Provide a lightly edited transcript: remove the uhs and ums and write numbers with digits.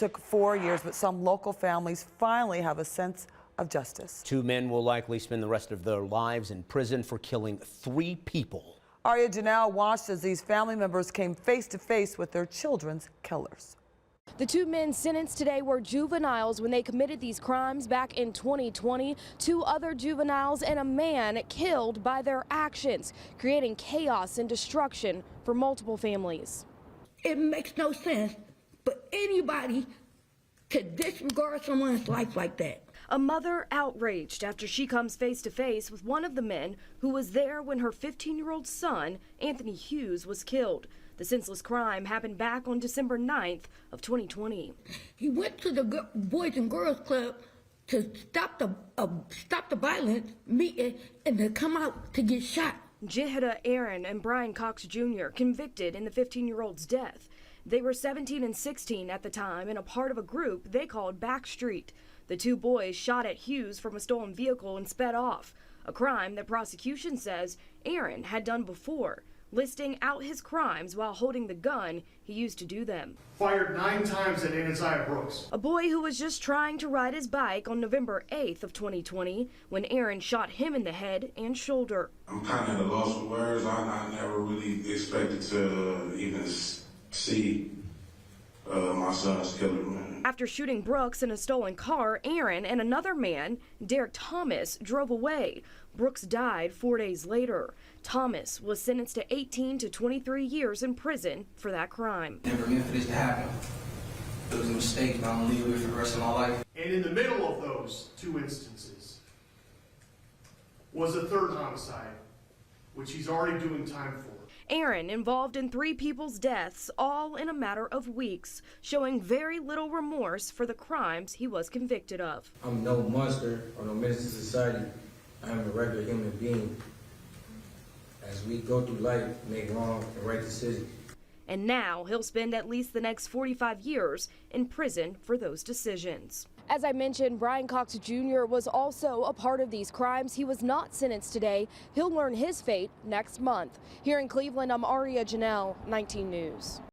Took 4 years, but some local families finally have a sense of justice. 2 men will likely spend the rest of their lives in prison for killing 3 people. Aria Janelle watched as these family members came face to face with their children's killers. The 2 men sentenced today were juveniles when they committed these crimes back in 2020. 2 other juveniles and a man killed by their actions, creating chaos and destruction for multiple families. It makes no sense for anybody to disregard someone's life like that. A mother outraged after she comes face to face with one of the men who was there when her 15-year-old son, Anthony Hughes, was killed. The senseless crime happened back on December 9th of 2020. He went to the Boys and Girls Club to stop the violence meeting and to come out to get shot. Jihada Aaron and Brian Cox Jr. convicted in the 15-year-old's death. They were 17 and 16 at the time and a part of a group they called Backstreet. The 2 boys shot at Hughes from a stolen vehicle and sped off, a crime that prosecution says Aaron had done before, listing out his crimes while holding the gun he used to do them. Fired 9 times at Anasiah Brooks. A boy who was just trying to ride his bike on November 8th of 2020 when Aaron shot him in the head and shoulder. I'm kind of at a loss for words. I never really expected to even see my son's killer. After shooting Brooks in a stolen car, Aaron and another man, Derek Thomas, drove away. Brooks died 4 days later. Thomas was sentenced to 18 to 23 years in prison for that crime. Never meant for this to happen. It was a mistake, and I'm gonna live with it for the rest of my life. And in the middle of those 2 instances was a 3rd homicide, which he's already doing time for. Aaron involved in 3 people's deaths, all in a matter of weeks, showing very little remorse for the crimes he was convicted of. I'm no monster or no menace to society. I am a regular human being. As we go through life, make wrong and right decisions. And now he'll spend at least the next 45 years in prison for those decisions. As I mentioned, Brian Cox Jr. was also a part of these crimes. He was not sentenced today. He'll learn his fate next month. Here in Cleveland, I'm Aria Janelle, 19 News.